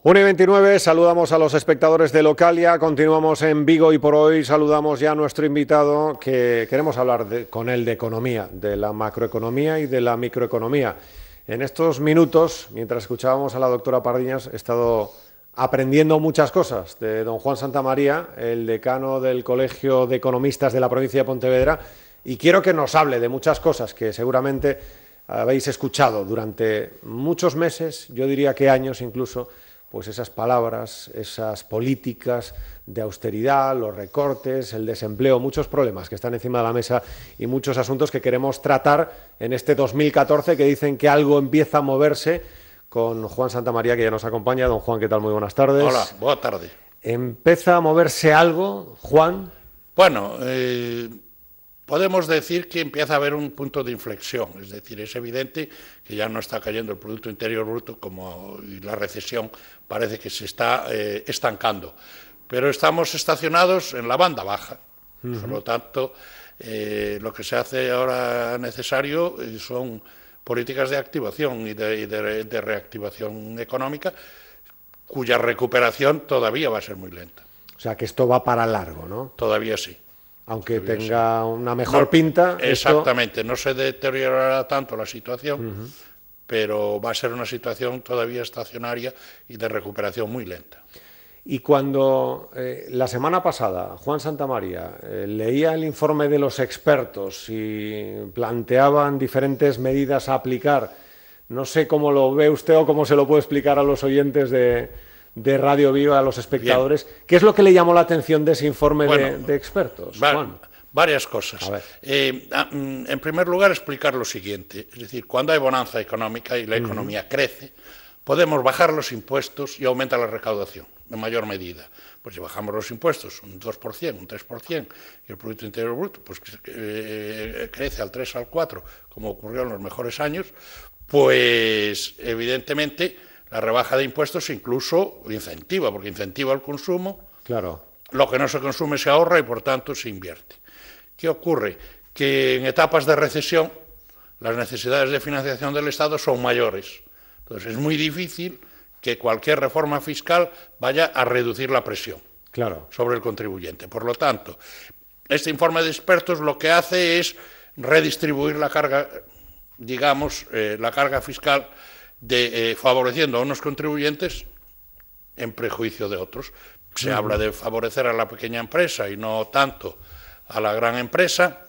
1:29, saludamos a los espectadores de Localia, continuamos en Vigo y por hoy saludamos ya a nuestro invitado que queremos hablar con él de economía, de la macroeconomía y de la microeconomía. En estos minutos, mientras escuchábamos a la doctora Pardiñas, he estado aprendiendo muchas cosas de don Juan Santamaría, el decano del Colegio de Economistas de la provincia de Pontevedra, y quiero que nos hable de muchas cosas que seguramente habéis escuchado durante muchos meses, yo diría que años incluso, pues esas palabras, esas políticas de austeridad, los recortes, el desempleo, muchos problemas que están encima de la mesa y muchos asuntos que queremos tratar en este 2014, que dicen que algo empieza a moverse, con Juan Santamaría, que ya nos acompaña. Don Juan, ¿qué tal? Muy buenas tardes. Hola, buena tarde. ¿Empieza a moverse algo, Juan? Bueno, podemos decir que empieza a haber un punto de inflexión, es decir, es evidente que ya no está cayendo el Producto Interior Bruto y la recesión parece que se está estancando, pero estamos estacionados en la banda baja. Por lo tanto, lo que se hace ahora necesario son políticas de activación y de reactivación económica, cuya recuperación todavía va a ser muy lenta. O sea, que esto va para largo, ¿no? Todavía sí. Aunque tenga una mejor pinta. Exactamente, no se deteriorará tanto la situación, pero va a ser una situación todavía estacionaria y de recuperación muy lenta. Y cuando la semana pasada Juan Santamaría leía el informe de los expertos y planteaban diferentes medidas a aplicar, no sé cómo lo ve usted o cómo se lo puede explicar a los oyentes de Radio Viva, a los espectadores. Bien. ¿Qué es lo que le llamó la atención de ese informe de expertos, Juan? Varias cosas. En primer lugar, explicar lo siguiente. Es decir, cuando hay bonanza económica y la economía crece, podemos bajar los impuestos y aumenta la recaudación en mayor medida. Pues si bajamos los impuestos un 2%, un 3%, y el Producto Interior Bruto pues, crece al 3 al 4, como ocurrió en los mejores años, pues evidentemente la rebaja de impuestos incluso incentiva, porque incentiva el consumo. Claro. Lo que no se consume se ahorra y por tanto se invierte. ¿Qué ocurre? Que en etapas de recesión las necesidades de financiación del Estado son mayores. Entonces es muy difícil que cualquier reforma fiscal vaya a reducir la presión sobre el contribuyente. Por lo tanto, este informe de expertos lo que hace es redistribuir la carga, digamos, la carga fiscal, favoreciendo a unos contribuyentes en prejuicio de otros. Se habla de favorecer a la pequeña empresa y no tanto a la gran empresa,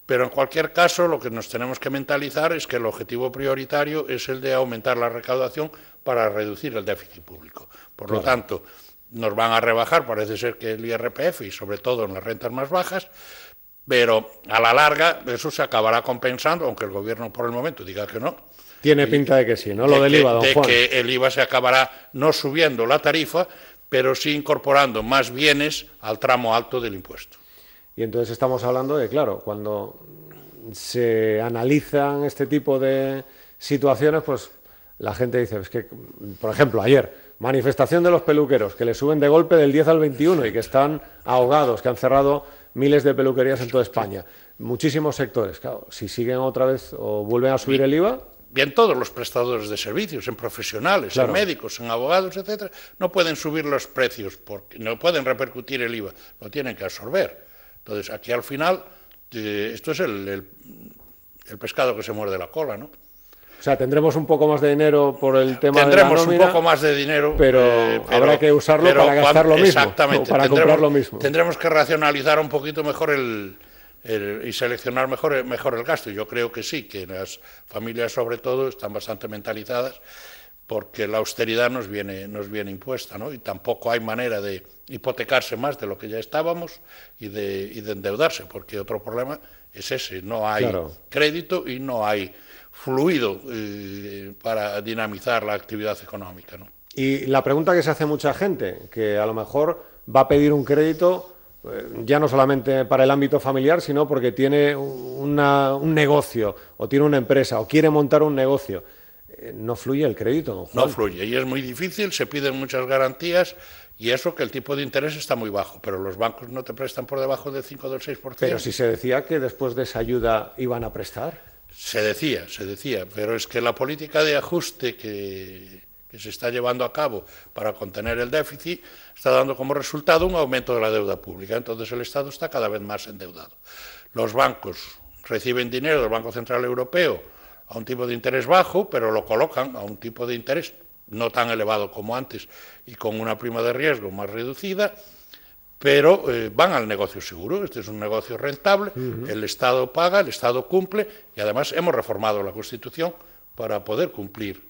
pero en cualquier caso lo que nos tenemos que mentalizar es que el objetivo prioritario es el de aumentar la recaudación para reducir el déficit público. Por lo tanto, nos van a rebajar, parece ser que el IRPF y sobre todo en las rentas más bajas, pero a la larga eso se acabará compensando, aunque el gobierno por el momento diga que no. Tiene pinta de que sí, ¿no? Lo del IVA, don Juan. De que el IVA se acabará no subiendo la tarifa, pero sí incorporando más bienes al tramo alto del impuesto. Y entonces estamos hablando de, claro, cuando se analizan este tipo de situaciones, pues la gente dice, es que, por ejemplo, ayer, manifestación de los peluqueros, que le suben de golpe del 10 al 21 y que están ahogados, que han cerrado miles de peluquerías en toda España. Muchísimos sectores, claro, si siguen otra vez o vuelven a subir el IVA... Bien, todos los prestadores de servicios, en profesionales, en médicos, en abogados, etcétera, no pueden subir los precios, porque no pueden repercutir el IVA, lo tienen que absorber. Entonces, aquí al final, esto es el pescado que se muerde la cola, ¿no? O sea, tendremos un poco más de dinero por el tema de la nómina. Tendremos un poco más de dinero, pero habrá que usarlo para gastar lo mismo, exactamente, o para comprar lo mismo. Tendremos que racionalizar un poquito mejor y seleccionar mejor el gasto. Yo creo que sí, que las familias sobre todo están bastante mentalizadas porque la austeridad nos viene impuesta, ¿no? Y tampoco hay manera de hipotecarse más de lo que ya estábamos y de endeudarse, porque otro problema es ese, no hay crédito y no hay fluido para dinamizar la actividad económica, ¿no? Y la pregunta que se hace mucha gente, que a lo mejor va a pedir un crédito ya no solamente para el ámbito familiar, sino porque tiene un negocio o tiene una empresa o quiere montar un negocio. No fluye el crédito, don Juan. No fluye y es muy difícil, se piden muchas garantías y eso que el tipo de interés está muy bajo, pero los bancos no te prestan por debajo del 5 o del 6%. Pero si se decía que después de esa ayuda iban a prestar. Se decía, pero es que la política de ajuste que se está llevando a cabo para contener el déficit está dando como resultado un aumento de la deuda pública. Entonces el Estado está cada vez más endeudado. Los bancos reciben dinero del Banco Central Europeo a un tipo de interés bajo, pero lo colocan a un tipo de interés no tan elevado como antes y con una prima de riesgo más reducida, pero van al negocio seguro. Este es un negocio rentable, el Estado paga, el Estado cumple, y además hemos reformado la Constitución para poder cumplir,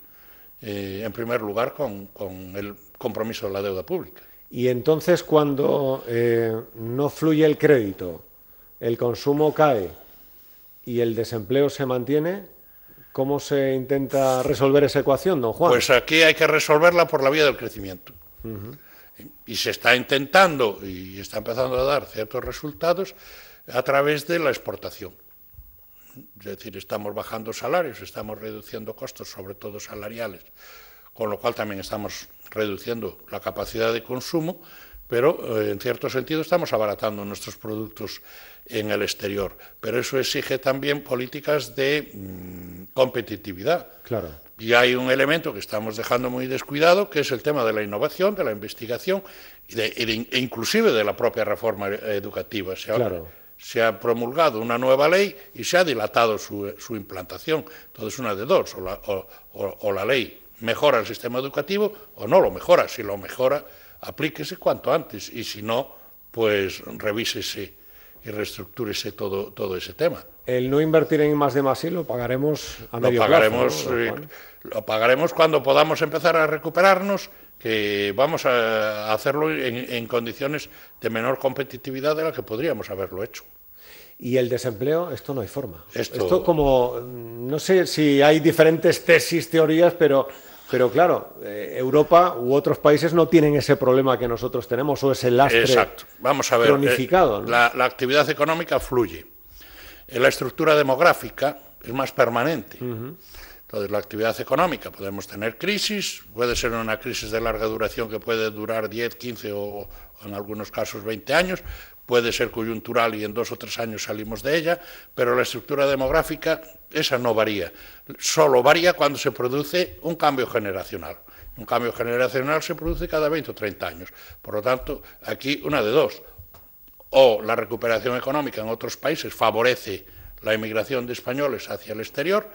en primer lugar, con el compromiso de la deuda pública. Y entonces, cuando no fluye el crédito, el consumo cae y el desempleo se mantiene, ¿cómo se intenta resolver esa ecuación, don Juan? Pues aquí hay que resolverla por la vía del crecimiento. Y se está intentando, y está empezando a dar ciertos resultados, a través de la exportación. Es decir, estamos bajando salarios, estamos reduciendo costos, sobre todo salariales, con lo cual también estamos reduciendo la capacidad de consumo, pero en cierto sentido estamos abaratando nuestros productos en el exterior. Pero eso exige también políticas de competitividad. Claro. Y hay un elemento que estamos dejando muy descuidado, que es el tema de la innovación, de la investigación e inclusive de la propia reforma educativa. Se ha promulgado una nueva ley y se ha dilatado su implantación. Entonces, una de dos, o la ley mejora el sistema educativo o no lo mejora. Si lo mejora, aplíquese cuanto antes, y si no, pues revísese y reestructúrese todo ese tema. El no invertir en I+D+I lo pagaremos a medio plazo, ¿no? Lo pagaremos cuando podamos empezar a recuperarnos, que vamos a hacerlo en condiciones de menor competitividad de la que podríamos haberlo hecho. Y el desempleo, esto no hay forma. Esto como, no sé si hay diferentes tesis, teorías, pero claro, Europa u otros países no tienen ese problema que nosotros tenemos, o ese lastre. Exacto. Vamos a ver, cronificado, ¿no? La actividad económica fluye. La estructura demográfica es más permanente. Entonces, la actividad económica, podemos tener crisis, puede ser una crisis de larga duración que puede durar 10, 15 o en algunos casos 20 años, puede ser coyuntural y en 2 o 3 años salimos de ella, pero la estructura demográfica, esa no varía. Solo varía cuando se produce un cambio generacional. Un cambio generacional se produce cada 20 o 30 años. Por lo tanto, aquí una de dos. O la recuperación económica en otros países favorece la emigración de españoles hacia el exterior,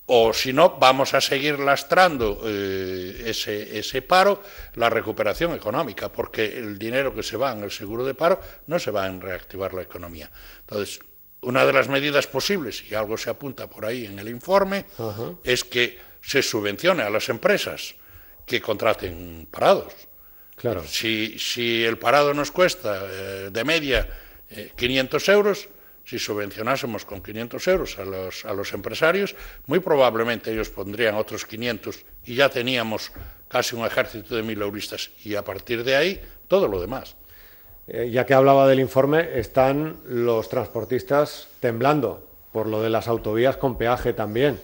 o si no, vamos a seguir lastrando ese paro, la recuperación económica, porque el dinero que se va en el seguro de paro no se va en reactivar la economía. Entonces, una de las medidas posibles, y algo se apunta por ahí en el informe, es que se subvencione a las empresas que contraten parados. Claro. Si el parado nos cuesta de media 500 euros, si subvencionásemos con 500 euros a los empresarios, muy probablemente ellos pondrían otros 500 y ya teníamos casi un ejército de mileuristas, y a partir de ahí todo lo demás. Ya que hablaba del informe, están los transportistas temblando por lo de las autovías con peaje también.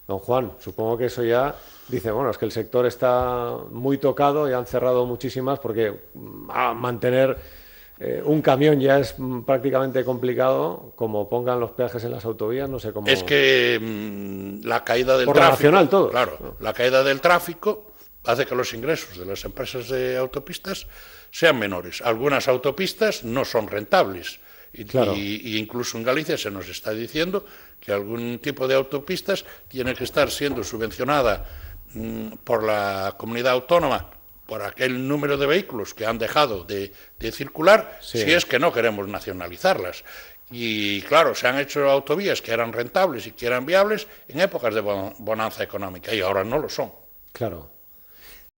Don Juan, supongo que eso ya dice, bueno, es que el sector está muy tocado y han cerrado muchísimas porque mantener un camión ya es prácticamente complicado, como pongan los peajes en las autovías, no sé cómo. Es que la caída del por tráfico, nacional todo. Claro, la caída del tráfico hace que los ingresos de las empresas de autopistas sean menores. Algunas autopistas no son rentables. Claro. Y incluso en Galicia se nos está diciendo que algún tipo de autopistas tiene que estar siendo subvencionada por la comunidad autónoma por aquel número de vehículos que han dejado de circular, sí, si es que no queremos nacionalizarlas. Y claro, se han hecho autovías que eran rentables y que eran viables en épocas de bonanza económica, y ahora no lo son. Claro.